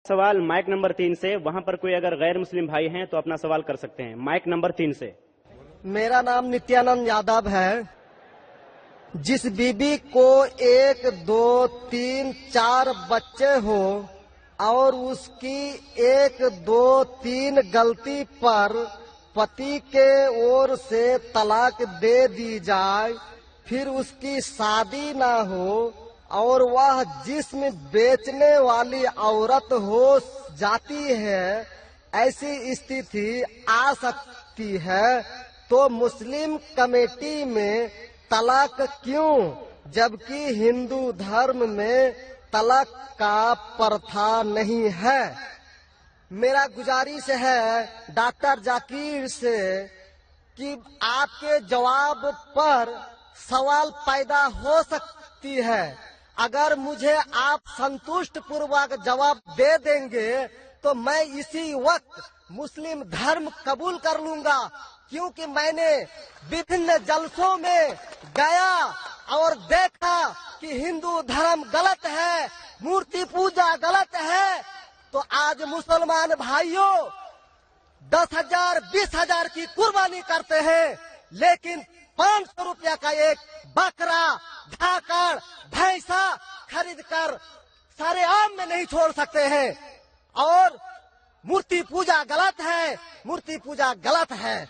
सवाल mic number 3 से, वहां पर कोई अगर गैर मुस्लिम भाई हैं तो अपना सवाल कर सकते हैं। माइक नंबर 3 से। मेरा नाम नित्यानंद यादव है। जिस बीबी को 1, 2, 3, 4 बच्चे हो और उसकी 1, 2, 3 गलती पर पति के ओर से तलाक दे दी जाए, फिर उसकी शादी ना हो और वह जिस्म बेचने वाली औरत हो जाती है, ऐसी स्थिति आ सकती है, तो मुस्लिम कमेटी में तलाक क्यों, जबकि हिंदू धर्म में तलाक का प्रथा नहीं है। मेरा गुजारिश है डॉक्टर जाकिर से कि आपके जवाब पर सवाल पैदा हो सकती है। अगर मुझे आप संतुष्ट पूर्वक जवाब दे देंगे तो मैं इसी वक्त मुस्लिम धर्म कबूल कर लूंगा, क्योंकि मैंने विभिन्न जलसों में गया और देखा कि हिंदू धर्म गलत है, मूर्ति पूजा गलत है। तो आज मुसलमान भाइयों 10,000 20,000 की कुर्बानी करते हैं, लेकिन 500 रुपया का एक बकरा, धाकड़, भैंसा खरीद कर सारे आम में नहीं छोड़ सकते हैं। और मूर्ति पूजा गलत है, मूर्ति पूजा गलत है।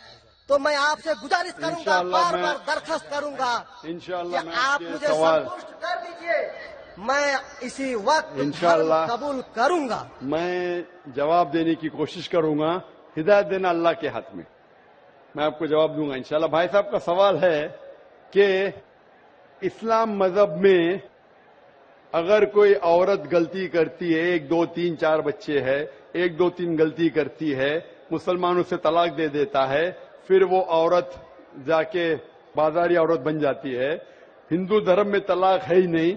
तो मैं आपसे गुजारिश करूंगा, बार बार दरखास्त करूंगा इंशाअल्लाह कि आप मुझे संतुष्ट कर दीजिए, मैं इसी वक्त इंशाअल्लाह कबूल करूंगा। मैं जवाब देने की कोशिश करूंगा। हिदायत देना अल्लाह के हाथ में, मैं आपको जवाब दूंगा इंशाअल्लाह। भाई साहब का सवाल है कि इस्लाम मजहब में अगर कोई औरत गलती करती है, 1, 2, 3, 4 बच्चे है, 1, 2, 3 गलती करती है, मुसलमान उसे तलाक दे देता है, फिर वो औरत जाके बाजारी औरत बन जाती है। हिंदू धर्म में तलाक है ही नहीं,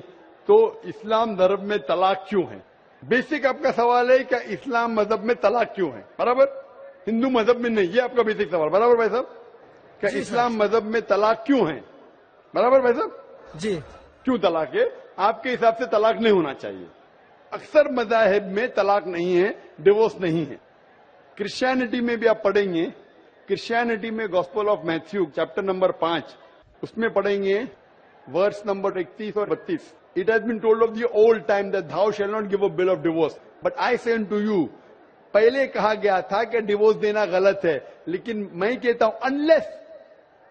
तो इस्लाम धर्म में तलाक क्यों है? बेसिक आपका सवाल है कि इस्लाम मजहब में तलाक क्यों है, बराबर? हिंदू मजहब में नहीं, ये आपका बेसिक सवाल, बराबर भाई साहब? क्या इस्लाम मजहब में तलाक क्यों है, बराबर भाई साहब? जी। क्यों तलाक है? आपके हिसाब से तलाक नहीं होना चाहिए। अक्सर मज़ाहिब में तलाक नहीं है, डिवोर्स नहीं है। क्रिश्चियनिटी में भी आप पढ़ेंगे, क्रिश्चियनिटी में gospel of Matthew chapter number 5 उसमें पढ़ेंगे वर्स नंबर 31 और 32। It has been told of the old time that thou shall not give a bill of divorce, but I say unto you। पहले कहा गया था कि डिवोर्स देना गलत है, लेकिन मैं कहता हूं अनलेस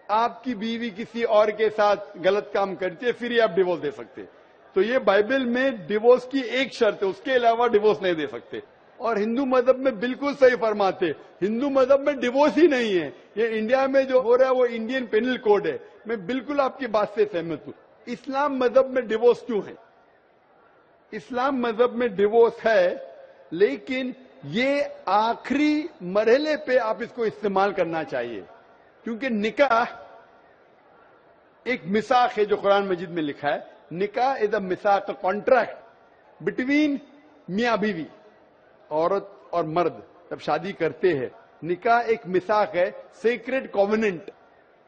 आपकी बीवी किसी और के साथ गलत काम करती है, फिर ही आप डिवोर्स दे सकते। तो ये बाइबल में डिवोर्स की एक शर्त है, उसके अलावा डिवोर्स नहीं दे सकते। और हिंदू मजहब में बिल्कुल सही फरमाते, हिंदू मजहब में डिवोर्स ही नहीं है। ये इंडिया में जो हो रहा है वो इंडियन पेनल कोड है। मैं बिल्कुल आपकी बात से सहमत हूं। इस्लाम मजहब में डिवोर्स क्यों है? इस्लाम मजहब में डिवोर्स है, लेकिन ये आखिरी मरहले पे आप इसको इस्तेमाल करना चाहिए, क्योंकि निकाह एक मिसाक है जो कुरान मजीद में लिखा है। निकाह इज अ मिसाक, अ कॉन्ट्रैक्ट बिटवीन मियां बीवी, औरत और मर्द जब शादी करते हैं। निकाह एक मिसाक है, सेक्रेड कॉवेनेंट,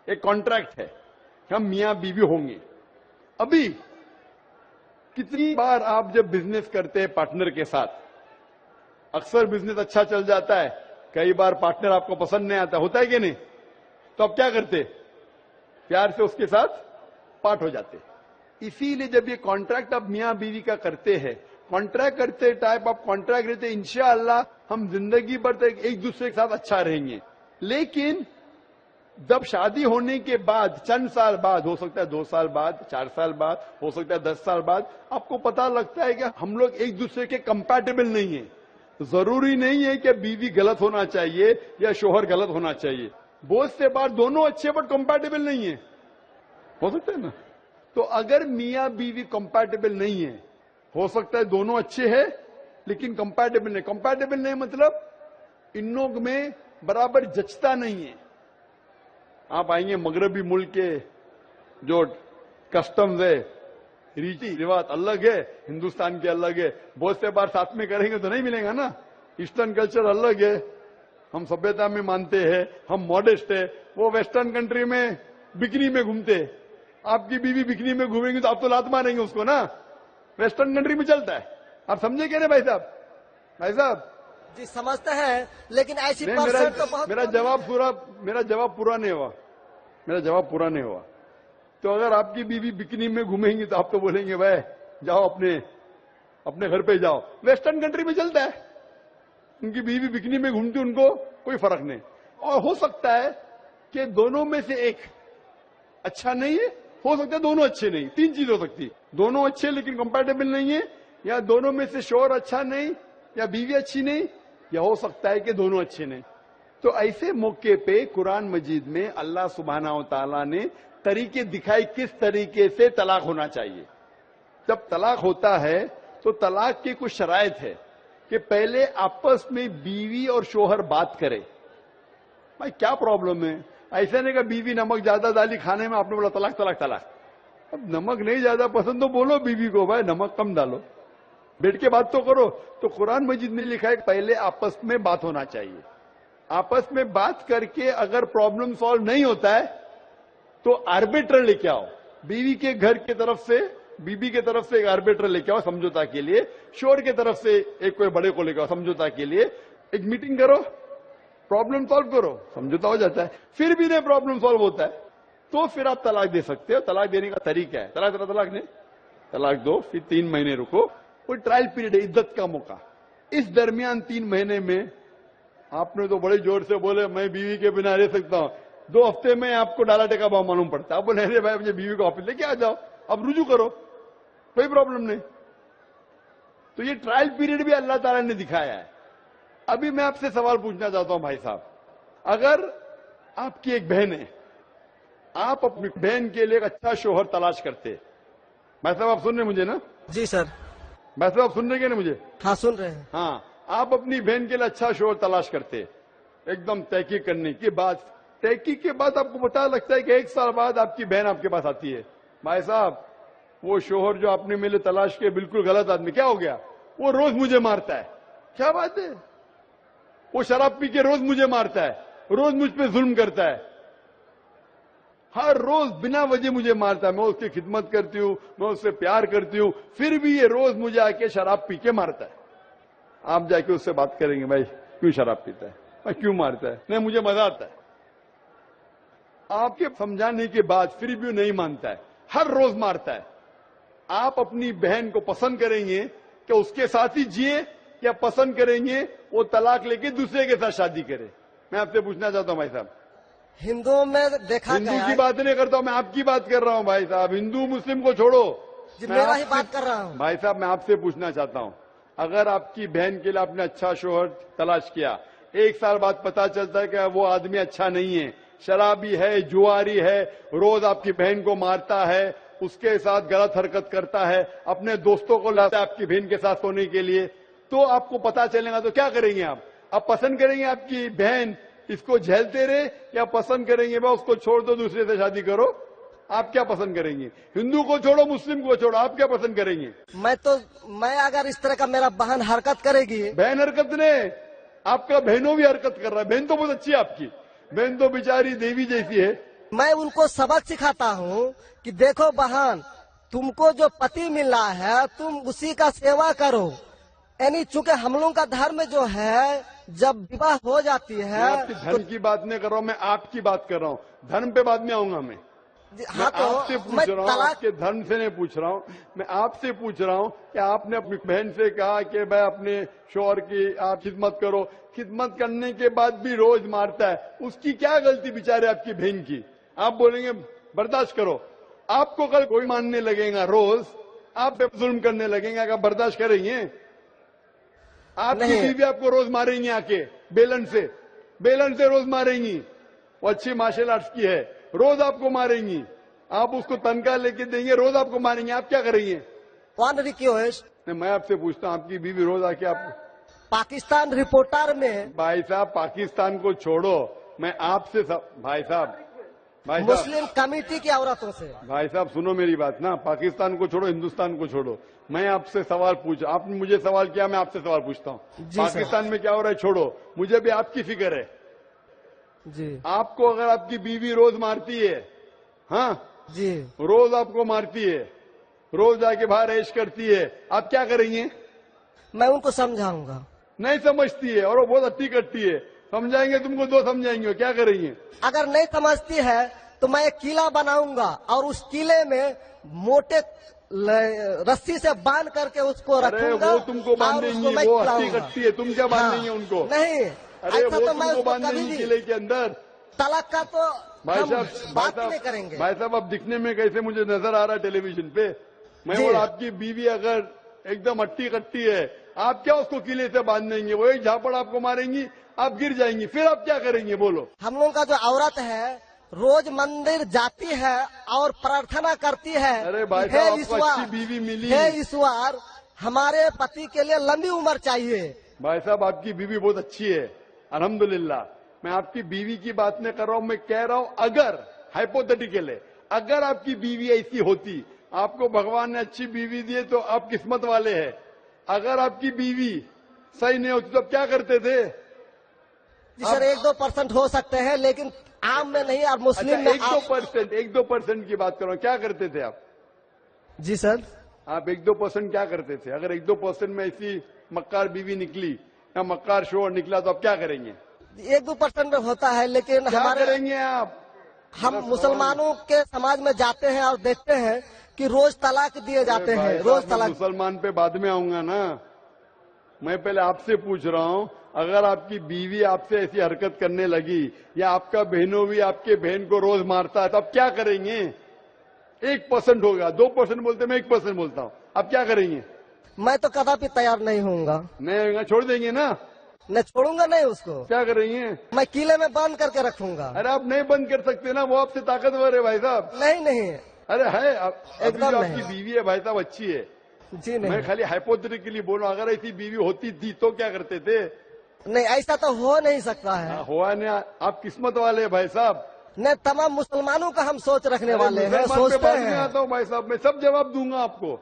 एक कॉन्ट्रैक्ट है कि हम मियां बीवी होंगे। अभी कितनी बार आप जब बिजनेस करते हैं पार्टनर के साथ, अक्सर बिजनेस अच्छा चल जाता है, कई बार पार्टनर आपको पसंद नहीं आता, होता है कि नहीं? तो आप क्या करते? प्यार से उसके साथ पार्ट हो जाते। इसीलिए जब ये कॉन्ट्रैक्ट आप मियां बीवी का करते हैं, कॉन्ट्रैक्ट करते टाइप आप कॉन्ट्रैक्ट रहते, इंशाअल्लाह हम जिंदगी भर तक एक दूसरे के साथ अच्छा रहेंगे। लेकिन जब शादी होने के बाद चंद साल बाद, हो सकता है 2 साल बाद, 4 साल बाद, हो सकता है 10 साल बाद, आपको पता लगता है कि हम लोग एक दूसरे के कंपैटिबल नहीं है। जरूरी नहीं है कि बीवी गलत होना चाहिए या शोहर गलत होना चाहिए। बहुत से बार दोनों अच्छे बट कंपैटिबल नहीं है, हो सकता है ना? तो अगर मियां बीवी कंपैटिबल नहीं है, हो सकता है दोनों अच्छे हैं लेकिन कंपैटिबल नहीं। कंपैटिबल नहीं मतलब इन लोग में बराबर जचता नहीं है। आप आएंगे मगरबी मुल्क के जो कस्टम्स है, रीति रिवाज अलग है, हिंदुस्तान के अलग है। बहुत से बार साथ में करेंगे तो नहीं मिलेगा ना। ईस्टर्न कल्चर अलग है, हम सभ्यता में मानते हैं, हम मॉडेस्ट है। वो वेस्टर्न कंट्री में बिकनी में घूमते, आपकी बीवी बिकनी में घूमेंगे तो आप तो लात मारेंगे उसको ना। वेस्टर्न कंट्री में चलता है, आप समझे क्या ना भाई साहब? بھائی صاحب جی سمجھتے ہیں، لیکن ایسی نہیں، پرسنٹ تو بہت میرا جواب پورا نہیں ہوا. میرا جواب پورا نہیں ہوا. تو اگر آپ کی بیوی بکنی میں گھومیں گی تو آپ تو بولیں گے بھائی جاؤ اپنے گھر پہ جاؤ. ویسٹرن کنٹری میں چلتا ہے، ان کی بیوی بکنی میں گھومتی، ان کو کوئی فرق نہیں. اور ہو سکتا ہے کہ دونوں میں سے ایک اچھا نہیں ہے، ہو سکتا ہے دونوں اچھے نہیں. 3 چیز ہو سکتی، دونوں اچھے لیکن کمپیٹیبل نہیں ہے، یا دونوں میں سے شوہر اچھا نہیں، یا بیوی اچھی نہیں، یا ہو سکتا ہے کہ دونوں اچھے نہیں. تو ایسے موقع پہ قرآن مجید میں اللہ سبحانہ و تعالیٰ نے طریقے دکھائے کس طریقے سے طلاق ہونا چاہیے. جب طلاق ہوتا ہے تو طلاق کی کچھ شرائط ہے کہ پہلے آپس میں بیوی اور شوہر بات کرے. بھائی کیا پرابلم ہے؟ ایسا نہیں کہ بیوی نمک زیادہ ڈالی کھانے میں، آپ نے بولا طلاق طلاق طلاق. اب نمک نہیں زیادہ پسند تو بولو بیوی کو بھائی نمک کم ڈالو، بیٹھ کے بات تو کرو. تو قرآن مجید میں لکھا ہے کہ پہلے آپس میں بات ہونا چاہیے. آپس میں بات کر کے اگر پرابلم سالو نہیں ہوتا ہے تو آربیٹر لے کے آؤ. بیوی کے گھر کی طرف سے، بیوی کی طرف سے ایک آربیٹر لے کے آؤ سمجھوتا کے لیے، شوہر کی طرف سے ایک کوئی بڑے کو لے کے آؤ سمجھوتا کے لیے. ایک میٹنگ کرو، پرابلم سالو کرو، سمجھوتا ہو جاتا ہے. پھر بھی نہیں پرابلم سالو ہوتا ہے تو پھر آپ طلاق دے سکتے ہو. طلاق دینے کا طریقہ ہے، طلاق نہیں، طلاق دو، پھر 3 مہینے رکو. کوئی ٹرائل پیریڈ ہے، عدت کا موقع. اس درمیان 3 مہینے میں آپ نے تو بڑے زور سے بولے میں بیوی کے بنا رہ سکتا ہوں، 2 ہفتے میں آپ کو ڈالا ٹیکا بھاؤ معلوم پڑتا ہے. آپ بولے ارے بھائی مجھے بیوی کو آفس لے کے آ جاؤ، اب رجوع کرو، کوئی پرابلم نہیں. تو یہ ٹرائل پیریڈ بھی اللہ تعالیٰ نے دکھایا ہے. ابھی میں آپ سے سوال پوچھنا چاہتا ہوں بھائی صاحب، اگر آپ کی ایک بہن ہے، آپ اپنی بہن کے لیے ایک اچھا شوہر تلاش کرتے. بھائی صاحب آپ سن رہے مجھے نا؟ جی سر. بھائی صاحب آپ سن رہے کہ نہیں مجھے؟ ہاں سن رہے ہیں. ہاں، آپ اپنی بہن کے لیے اچھا شوہر تلاش کرتے، ایک دم تحقیق کرنے کے بعد. تحقیق کے بعد آپ کو پتا لگتا ہے کہ 1 سال بعد آپ کی بہن آپ کے پاس آتی ہے. بھائی صاحب وہ شوہر جو آپ نے میرے تلاش کیے بالکل غلط آدمی. کیا ہو گیا؟ وہ روز مجھے مارتا ہے. کیا بات ہے؟ وہ شراب پی کے روز مجھے مارتا ہے، روز مجھ پہ ظلم کرتا ہے، ہر روز بنا وجہ مجھے مارتا ہے. میں اس کی خدمت کرتی ہوں، میں اس سے پیار کرتی ہوں، پھر بھی یہ روز مجھے آ کے شراب پی کے مارتا ہے. آپ جا کے اس سے بات کریں گے بھائی کیوں شراب پیتا ہے، میں کیوں مارتا ہے؟ نہیں مجھے مزہ آتا ہے. آپ کے سمجھانے کے بعد پھر بھی نہیں مانتا ہے، ہر روز مارتا ہے. آپ اپنی بہن کو پسند کریں گے کہ اس کے ساتھ ہی جیے، یا پسند کریں گے وہ طلاق لے کے دوسرے کے ساتھ شادی کرے؟ میں آپ سے پوچھنا چاہتا ہوں بھائی صاحب. ہندوؤں میں دیکھا ہندو گیا کی ہے. بات نہیں کرتا ہوں، میں آپ کی بات کر رہا ہوں بھائی صاحب. ہندو مسلم کو چھوڑو، جی میں میرا آپ ہی سے- بات کر رہا ہوں. بھائی صاحب میں آپ سے پوچھنا چاہتا ہوں، اگر آپ کی بہن کے لیے آپ نے اچھا شوہر تلاش کیا، 1 سال بعد پتا چلتا ہے کہ وہ آدمی اچھا نہیں ہے، شرابی ہے، جواری ہے، روز آپ کی بہن کو مارتا ہے، اس کے ساتھ غلط حرکت کرتا ہے، اپنے دوستوں کو لاتا ہے آپ کی بہن کے ساتھ سونے کے لیے، تو آپ کو پتا چلے گا تو کیا کریں گے آپ پسند کریں گے آپ کی بہن اس کو جھیلتے رہے، یا پسند کریں گے بھائی اس کو چھوڑ دو دوسرے سے شادی کرو؟ آپ کیا پسند کریں گے؟ ہندو کو چھوڑو مسلم کو چھوڑو، آپ کیا پسند کریں گے؟ میں اگر اس طرح کا میرا بہن حرکت کرے گی، بہن حرکت نے، آپ کا بہنوں بھی حرکت کر رہا ہے. بہن تو بہت اچھی ہے آپ کی، بہن تو بیچاری دیوی جیسی ہے. میں ان کو سبق سکھاتا ہوں کہ دیکھو بہن، تم کو جو پتی مل رہا ہے تم اسی کا سیوا کرو. یعنی چونکہ ہم لوگوں کا دھرم جو ہے جب وواہ ہو جاتی میں ہے آپ کی دھرم کی بات نہیں کر رہا ہوں، میں آپ کی بات کر رہا ہوں. دھرم پہ بعد میں آؤں گا. میں ہاں تو آپ سے میں پوچھ رہا ہوں، آپ طلاق کے دھرم سے نہیں پوچھ رہا ہوں، میں آپ سے پوچھ رہا ہوں کہ آپ نے اپنی بہن سے کہا کہ بھائی اپنے شوہر کی آپ خدمت کرو، خدمت کرنے کے بعد بھی روز مارتا ہے، اس کی کیا غلطی بیچارے آپ کی بہن کی؟ آپ بولیں گے برداشت کرو. آپ کو کل کوئی ماننے لگے گا، روز آپ پہ ظلم کرنے لگیں گے، اگر برداشت کریں گے؟ آپ کی نہیں. بیوی آپ کو روز ماریں گی، آ کے بیلن سے روز ماریں گی. وہ اچھی مارشل آرٹس کی ہے، روز آپ کو ماریں گی. آپ اس کو تنخواہ لے کے دیں گے، روز آپ کو ماریں گے، آپ کیا کریں گے؟ ون ریکویسٹ، میں آپ سے پوچھتا ہوں، آپ کی بیوی روز آ کے آپ پاکستان رپورٹر میں بھائی صاحب پاکستان کو چھوڑو، میں آپ سے بھائی صاحب مسلم کمیٹی کی عورتوں سے، بھائی صاحب سنو میری بات نا. پاکستان کو چھوڑو، ہندوستان کو چھوڑو. میں آپ سے سوال آپ نے مجھے سوال کیا، میں آپ سے سوال پوچھتا ہوں. جی سر. پاکستان میں کیا ہو رہا ہے چھوڑو، مجھے بھی آپ کی فکر ہے. جی آپ کو اگر آپ کی بیوی روز مارتی ہے، ہاں جی روز آپ کو مارتی ہے، روز جا کے باہر عیش کرتی ہے، آپ کیا کریں گے؟ میں ان کو سمجھاؤں گا. नहीं समझती है और वो बहुत अट्टी कट्टी है, समझाएंगे तुमको दो समझाएंगे, क्या करेंगे? अगर नहीं समझती है तो मैं एक किला बनाऊंगा और उस किले में मोटे रस्सी से बांध करके उसको अरे रखूंगा वो तुमको और बांधेंगे, उसको मैं वो अट्टी खिलाऊंगा। कट्टी है, तुम क्या बांधेंगे उनको? नहीं, अरे ऐसा वो तो मैं तुमको उसको कभी बांधेंगे भी किले के अंदर। तलाक का तो भाई हम साहब, बात ही नहीं करेंगे। भाई साहब, अब दिखने में कैसे मुझे नजर आ रहा है टेलीविजन पे? मैं जी। बोला आपकी बीवी अगर एकदम अट्टी कट्टी है, आप क्या उसको किले से बांध देंगे? वो एक झापड़ आपको मारेंगी, आप गिर जाएंगी, फिर आप क्या करेंगे बोलो? हम लोगों का जो औरत है रोज मंदिर जाती है और प्रार्थना करती है, अरे भाई हे साहब, आपको ईश्वर, अच्छी बीवी मिली। हे ईश्वर, हमारे पति के लिए लंबी उम्र चाहिए। भाई साहब, आपकी बीवी बहुत अच्छी है, अल्हम्दुलिल्लाह। मैं आपकी बीवी की बात नहीं कर रहा हूं, मैं कह रहा हूं अगर हाइपोथेटिकल है, अगर आपकी बीवी ऐसी होती, आपको भगवान ने अच्छी बीवी दी है तो आप किस्मत वाले हैं। अगर आपकी बीवी सही नहीं होती तो आप क्या करते थे? जी सर, 1-2% हो सकते हैं, लेकिन आम में नहीं और मुस्लिम अच्छा, में आप। 1-2% की बात करो, क्या करते थे आप? जी सर, आप 1-2% क्या करते थे? अगर 1-2% में ऐसी मक्कार बीवी निकली या मक्कार शोहर निकला तो आप क्या करेंगे? 1-2% में होता है, लेकिन क्या हमारे करेंगे आप? हम मुसलमानों के समाज में जाते हैं और देखते हैं कि रोज तलाक दिए जाते अरे हैं, भाई रोज साहब, मैं तलाक। मुसलमान पे बाद में आऊंगा ना। मैं पहले आपसे पूछ रहा हूं, अगर आपकी बीवी आपसे ऐसी हरकत करने लगी या आपका बहनों भी आपके बहन को रोज मारता है तो आप क्या करेंगे? 1% होगा, 2% बोलते, मैं 1% बोलता हूं, आप क्या करेंगे? मैं तो कदापि तैयार नहीं होऊंगा, नहीं, छोड़ देंगे ना? मैं छोड़ूंगा नहीं उसको, क्या करेंगे? मैं किले में बंद करके रखूंगा। अरे आप नहीं बंद कर सकते ना, वो आपसे ताकतवर है भाई साहब। नहीं नहीं, अरे है, अभी एकदम जो नहीं। आपकी बीवी है भाई साहब अच्छी है। जी मैं नहीं, खाली हाइपोथेटिकली बोल रहा हूं, अगर ऐसी बीवी होती थी तो क्या करते थे? नहीं ऐसा तो हो नहीं सकता है। हुआ नहीं, आप किस्मत वाले हैं भाई साहब। नहीं, तमाम मुसलमानों का हम सोच रखने अरे वाले हैं, मुसलमान पे सोचते बाद में हैं। आता हूं भाई साहब, मैं सब जवाब दूंगा आपको।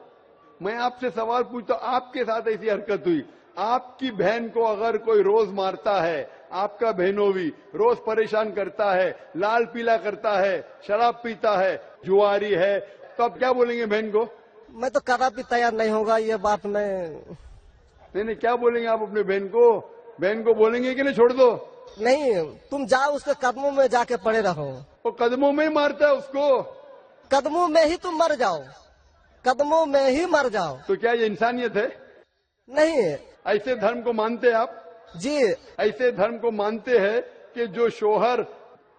मैं आपसे सवाल पूछता हूं, आपके साथ ऐसी हरकत हुई, आपकी बहन को अगर कोई रोज मारता है, आपका बहनों भी रोज परेशान करता है, लाल पीला करता है, शराब पीता है, जुआरी है, तो आप क्या बोलेंगे बहन को? मैं तो कदापि तैयार नहीं होगा, ये बात मैं। नहीं, क्या बोलेंगे आप अपने बहन को? बहन को बोलेंगे कि नहीं छोड़ दो? नहीं, तुम जाओ उसके कदमों में जाके पड़े रहो, वो कदमों में ही मारता है उसको, कदमों में ही तुम मर जाओ, कदमों में ही मर जाओ। तो क्या ये इंसानियत है? नहीं ऐसे धर्म को मानते हैं आप? जी, ऐसे धर्म को मानते हैं कि जो शोहर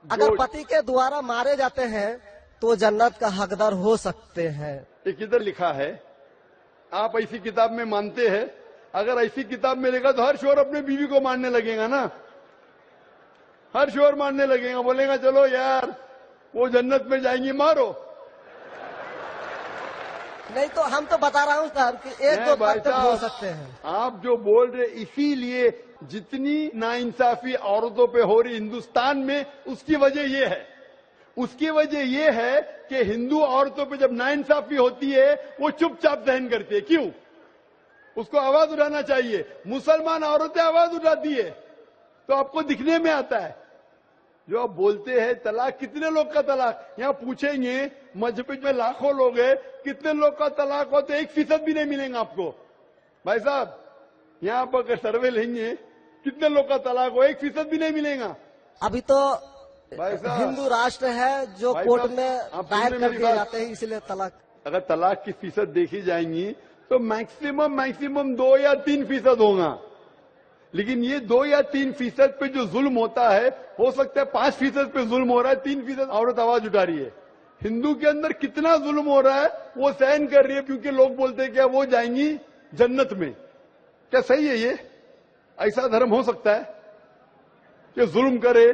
अगर पति के द्वारा मारे जाते हैं तो जन्नत का हकदार हो सकते हैं। ये किधर लिखा है? आप ऐसी किताब में मानते हैं? अगर ऐसी किताब में लिखा तो हर शोहर अपने बीवी को मारने लगेगा ना, हर शोहर मारने लगेगा, बोलेगा चलो यार वो जन्नत में जाएंगी, मारो। नहीं तो हम तो बता रहा हूँ सर कि नहीं 1-2% भाई हो साहब, सकते हैं। आप जो बोल रहे, इसीलिए जितनी नाइंसाफी औरतों पे हो रही हिंदुस्तान में, उसकी वजह ये है, उसकी वजह ये है कि हिंदू औरतों पे जब नाइंसाफी होती है वो चुपचाप सहन करती है। क्यों? उसको आवाज उठाना चाहिए। मुसलमान औरतें आवाज उठाती है तो आपको दिखने में आता है। जो आप बोलते हैं तलाक, कितने लोग का तलाक? यहाँ पूछेंगे मजहब में लाखों लोग हैं, कितने लोग का तलाक हो तो 1% भी नहीं मिलेंगे आपको। भाई साहब, यहाँ पर अगर सर्वे लेंगे कितने लोग का तलाक हो, 1% भी नहीं मिलेगा। अभी तो भाई साहब, हिंदू राष्ट्र है जो भाई कोर्ट साहब, में आप दायर सुन कर मेरी दिए बात। जाते हैं, इसलिए तलाक। अगर तलाक की फीसद देखी जाएंगी तो मैक्सिमम 2 या 3% होगा, लेकिन ये 2 या 3% पे जो जुल्म होता है, हो सकता है 5% पे जुल्म हो रहा है, 3% औरत आवाज उठा रही है। हिंदू के अंदर कितना जुल्म हो रहा है वो सहन कर रही है, क्योंकि लोग बोलते हैं क्या वो जाएंगी जन्नत में। क्या सही है ये? ऐसा धर्म हो सकता है कि जुल्म करे?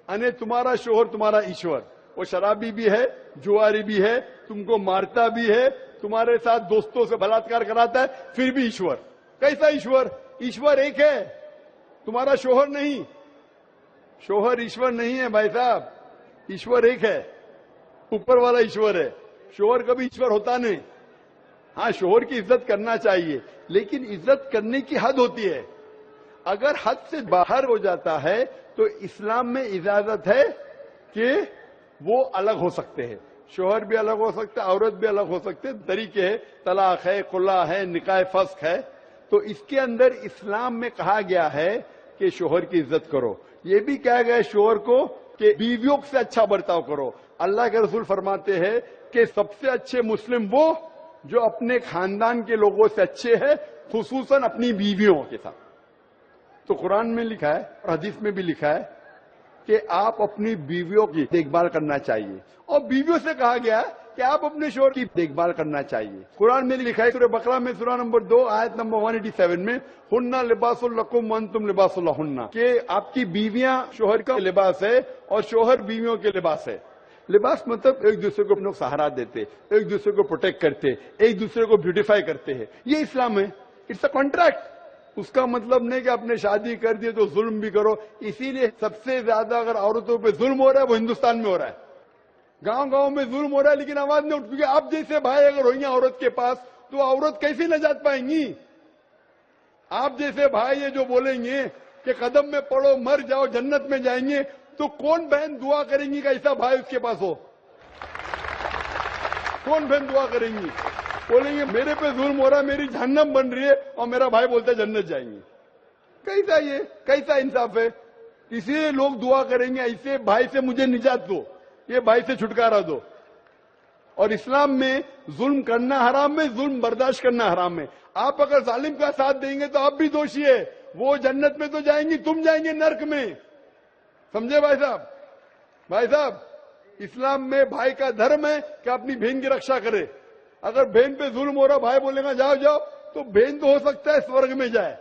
अने तुम्हारा शोहर तुम्हारा ईश्वर, वो शराबी भी है, जुआरी भी है, तुमको मारता भी है, तुम्हारे साथ दोस्तों से बलात्कार कराता है, फिर भी ईश्वर। कैसा ईश्वर? ईश्वर एक है, तुम्हारा शोहर नहीं। शोहर ईश्वर नहीं है भाई साहब, ईश्वर एक है, ऊपर वाला ईश्वर है। शोहर कभी ईश्वर होता नहीं। हाँ, शोहर की इज्जत करना चाहिए, लेकिन इज्जत करने की हद होती है। अगर हद से बाहर हो जाता है तो इस्लाम में इजाजत है कि वो अलग हो सकते हैं। शोहर भी अलग हो सकते हैं, औरत भी अलग हो सकते हैं, तरीके है, तलाक है, खुला है, निकाह फस्क है। تو اس کے اندر اسلام میں کہا گیا ہے کہ شوہر کی عزت کرو. یہ بھی کہا گیا ہے شوہر کو کہ بیویوں سے اچھا برتاؤ کرو. اللہ کے رسول فرماتے ہیں کہ سب سے اچھے مسلم وہ جو اپنے خاندان کے لوگوں سے اچھے ہیں, خصوصاً اپنی بیویوں کے ساتھ. تو قرآن میں لکھا ہے اور حدیث میں بھی لکھا ہے کہ آپ اپنی بیویوں کی دیکھ بھال کرنا چاہیے, اور بیویوں سے کہا گیا ہے کہ آپ اپنے شوہر کی دیکھ بھال کرنا چاہیے. قرآن میں لکھا ہے سورہ بقرہ میں سورہ نمبر 2 آیت نمبر 187 میں ہن لباس لکم وانتم لباس لہن, کہ آپ کی بیویاں شوہر کا لباس ہے اور شوہر بیویوں کے لباس ہے. لباس مطلب ایک دوسرے کو سہارا دیتے, ایک دوسرے کو پروٹیکٹ کرتے, ایک دوسرے کو بیوٹیفائی کرتے ہیں. یہ اسلام ہے. It's a contract. اس کا مطلب نہیں کہ آپ نے شادی کر دی تو ظلم بھی کرو. اسی لیے سب سے زیادہ اگر عورتوں پہ ظلم ہو رہا ہے وہ ہندوستان میں ہو رہا ہے. گاؤں گاؤں میں ظلم ہو رہا ہے لیکن آواز نہیں اٹھتی. آپ جیسے بھائی اگر ہوئیں گے عورت کے پاس تو عورت کیسے نجات پائیں گی؟ آپ جیسے بھائی یہ جو بولیں گے کہ قدم میں پڑو مر جاؤ جنت میں جائیں گے, تو کون بہن دعا کریں گی کہ ایسا بھائی اس کے پاس ہو؟ کون بہن دعا کریں گی؟ بولیں گے میرے پہ ظلم ہو رہا ہے, میری جہنم بن رہی ہے, اور میرا بھائی بولتا ہے جنت جائیں گے. کیسا یہ کیسا انصاف ہے؟ اسی لیے لوگ دعا کریں گے ایسے بھائی سے مجھے نجات دو, یہ بھائی سے چھٹکارا دو. اور اسلام میں ظلم کرنا حرام ہے, ظلم برداشت کرنا حرام ہے. آپ اگر ظالم کا ساتھ دیں گے تو آپ بھی دوشی ہے. وہ جنت میں تو جائیں گی, تم جائیں گے نرک میں. سمجھے بھائی صاحب؟ بھائی صاحب, اسلام میں بھائی کا دھرم ہے کہ اپنی بہن کی رکشا کرے. اگر بہن پہ ظلم ہو رہا بھائی بولے گا جاؤ جاؤ, تو بہن تو ہو سکتا ہے سورگ میں جائے,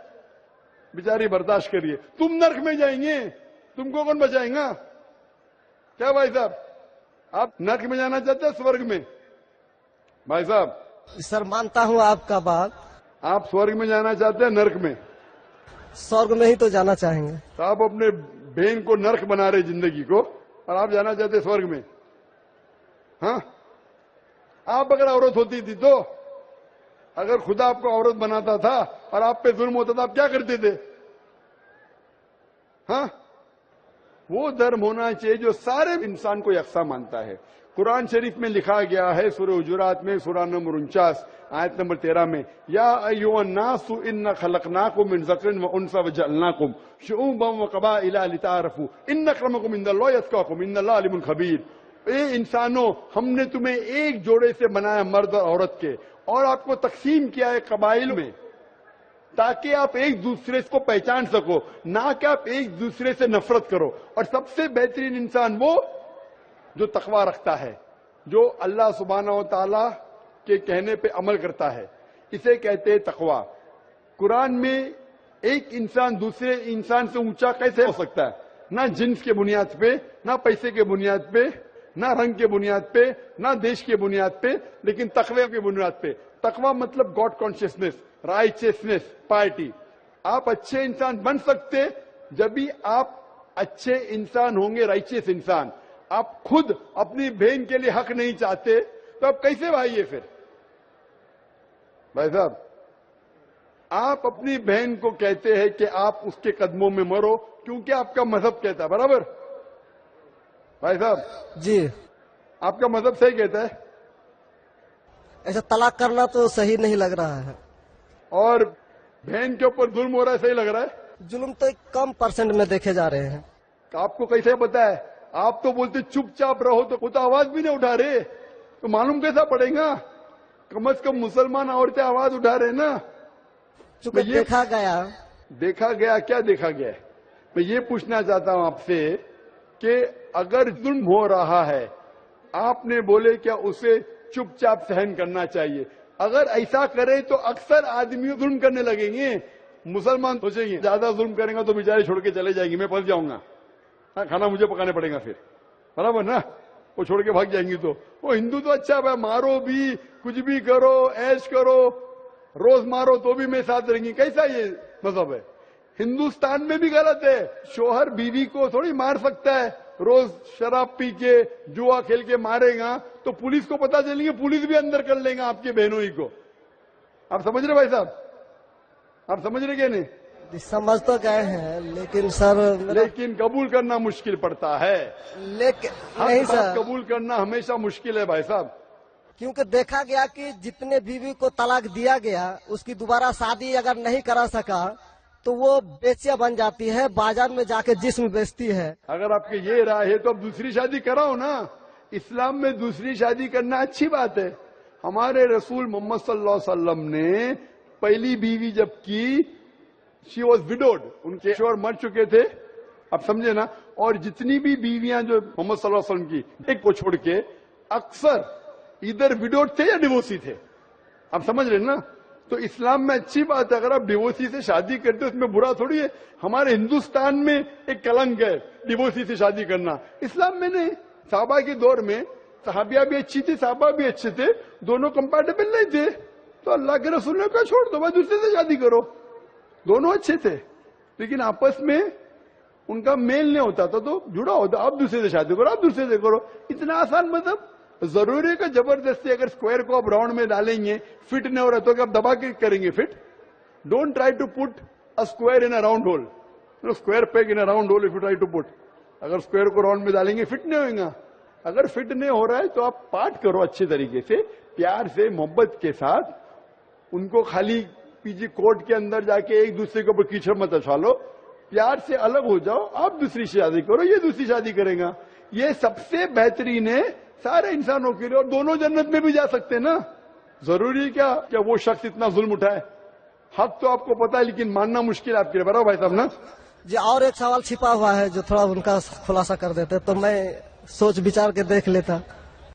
بیچاری برداشت کریے. تم نرک میں جائیں گے, تم کو کون بچائیں گا؟ کیا بھائی صاحب, آپ نرک میں جانا چاہتے ہیں سورگ میں؟ بھائی صاحب سر مانتا ہوں آپ کا بات. آپ سورگ میں جانا چاہتے ہیں نرک میں؟ سورگ میں ہی تو جانا چاہیں گے. تو آپ اپنے بہن کو نرک بنا رہے زندگی کو, اور آپ جانا چاہتے ہیں سورگ میں؟ ہاں, آپ اگر عورت ہوتی تھی تو, اگر خدا آپ کو عورت بناتا تھا اور آپ پہ ظلم ہوتا تھا, آپ کیا کرتے تھے؟ ہاں, وہ دھرم ہونا چاہیے جو سارے انسان کو یکساں مانتا ہے. قرآن شریف میں لکھا گیا ہے سورہ حجرات میں سورہ نمبر 49 آیت نمبر 13 میں, یا ایھا الناس انا خلقناکم من ذکر و انثی وجعلناکم شعوبا وقبائل لتعارفوا ان اکرمکم عند اللہ اتقاکم ان اللہ علیم خبیر. اے انسانوں, ہم نے تمہیں ایک جوڑے سے بنایا مرد اور عورت کے, اور آپ کو تقسیم کیا ہے قبائل میں تاکہ آپ ایک دوسرے کو پہچان سکو, نہ کہ آپ ایک دوسرے سے نفرت کرو. اور سب سے بہترین انسان وہ جو تقوی رکھتا ہے, جو اللہ سبحانہ و تعالی کے کہنے پہ عمل کرتا ہے, اسے کہتے ہیں تقوی. قرآن میں ایک انسان دوسرے انسان سے اونچا کیسے ہو سکتا ہے؟ نہ جنس کے بنیاد پہ, نہ پیسے کے بنیاد پہ, نہ رنگ کے بنیاد پہ, نہ دیش کے بنیاد پہ, لیکن تقوی کے بنیاد پہ. تقوی مطلب گاڈ کانشیسنس, رائچیسنس, پائٹی. آپ اچھے انسان بن سکتے جب بھی آپ اچھے انسان ہوں گے, رائچیس انسان. آپ خود اپنی بہن کے لیے حق نہیں چاہتے تو آپ کیسے بھائی ہے پھر؟ بھائی صاحب, آپ اپنی بہن کو کہتے ہیں کہ آپ اس کے قدموں میں مرو کیونکہ آپ کا مذہب کہتا ہے, برابر؟ بھائی صاحب جی, آپ کا مذہب صحیح کہتا ہے. ایسا طلاق کرنا تو صحیح نہیں لگ رہا ہے. اور بہن کے اوپر ظلم ہو رہا ہے, صحیح لگ رہا ہے. ظلم تو ایک کم پرسنٹ میں دیکھے جا رہے ہیں. آپ کو کیسے پتا ہے؟ آپ تو بولتے چپ چاپ رہو, تو وہ تو آواز بھی نہیں اٹھا رہے, تو معلوم کیسا پڑے گا؟ کم از کم مسلمان عورتیں آواز اٹھا رہے نا. چونکہ دیکھا گیا کیا دیکھا گیا ہے؟ میں یہ پوچھنا چاہتا ہوں آپ سے کہ اگر ظلم ہو رہا ہے, آپ نے بولے کیا اسے چپ چاپ سہن کرنا چاہیے؟ اگر ایسا کرے تو اکثر آدمی ظلم کرنے لگیں گے. مسلمان سوچیں گے زیادہ ظلم کریں گا تو بیچارے چھوڑ کے چلے جائیں گے, میں پھنس جاؤں گا, کھانا مجھے پکانے پڑے گا پھر, برابر نا؟ وہ چھوڑ کے بھاگ جائیں گی. تو وہ ہندو تو اچھا ہے, مارو بھی, کچھ بھی کرو, ایش کرو, روز مارو تو بھی میں ساتھ رہیں گی. کیسا یہ مذہب ہے؟ ہندوستان میں بھی غلط ہے. شوہر بیوی کو تھوڑی مار سکتا ہے. روز شراب پی کے جوا کھیل کے مارے گا تو پولیس کو پتا چلیں گے, پولیس بھی اندر کر لیں گا آپ کے بہنوں ہی کو. آپ سمجھ رہے بھائی صاحب؟ آپ سمجھ رہے کہ نہیں؟ سمجھ تو گئے ہیں لیکن سر, لیکن قبول کرنا مشکل پڑتا ہے. لیکن نہیں حق سر, بات قبول کرنا ہمیشہ مشکل ہے بھائی صاحب. क्योंकि देखा गया कि जितने बीवी को तलाक दिया गया उसकी दोबारा शादी अगर नहीं करा सका तो वो बेचिया बन जाती है, बाजार में जाके जिस्म बेचती है। अगर आपके ये राय है तो अब दूसरी शादी कराओ ना। इस्लाम में दूसरी शादी करना अच्छी बात है। हमारे रसूल मोहम्मद सल्लल्लाहु अलैहि वसल्लम ने पहली बीवी जब की, शी वॉज विडोड, उनके शोहर मर चुके थे, आप समझे ना। और जितनी भी बीवियां जो मोहम्मद सल्लल्लाहु अलैहि वसल्लम की, एक को छोड़ के अक्सर इधर विडोड थे या डिवोर्सी थे, आप समझ रहे ना। तो इस्लाम में अच्छी बात है, अगर आप डिवोर्सी से शादी करते हो उसमें बुरा थोड़ी है। हमारे हिंदुस्तान में एक कलंक है डिवोर्सी से शादी करना, इस्लाम में नहीं। साहबा के दौर में सहाबिया भी अच्छी थी, साहबा भी अच्छे थे, दोनों कंपैटिबल नहीं थे, तो अल्लाह के रसूल ने कहा छोड़ दो भाई, दूसरे से शादी करो। दोनों अच्छे थे लेकिन आपस में उनका मेल नहीं होता था, तो जुड़ा होता, आप दूसरे से शादी करो, आप दूसरे से करो। इतना आसान मतलब जरूरी है कि जबरदस्ती अगर स्क्वायर को आप राउंड में डालेंगे, फिट नहीं हो रहा तो आप दबा के करेंगे fit. Don't try to put a square in a round hole, square peg in a round hole if you try to put. अगर स्क्वायर को राउंड में डालेंगे फिट नहीं होगा। अगर फिट नहीं हो रहा है तो आप पार्ट करो अच्छे तरीके से, प्यार से, मोहब्बत के साथ। उनको खाली पीछे कोर्ट के अंदर जाके एक दूसरे के ऊपर कीचड़ मत उछालो, प्यार से अलग हो जाओ, आप दूसरी शादी करो, ये दूसरी शादी करेगा। ये सबसे बेहतरीन है सारे इंसानों के लिए, और दोनों जन्नत में भी जा सकते हैं ना। जरूरी क्या वो शख्स इतना जुल्म उठाए? हक तो आपको पता है लेकिन मानना मुश्किल आपके लिए, बराबर भाई साहब ना। जी और एक सवाल छिपा हुआ है जो थोड़ा उनका खुलासा कर देते तो मैं सोच विचार के देख लेता।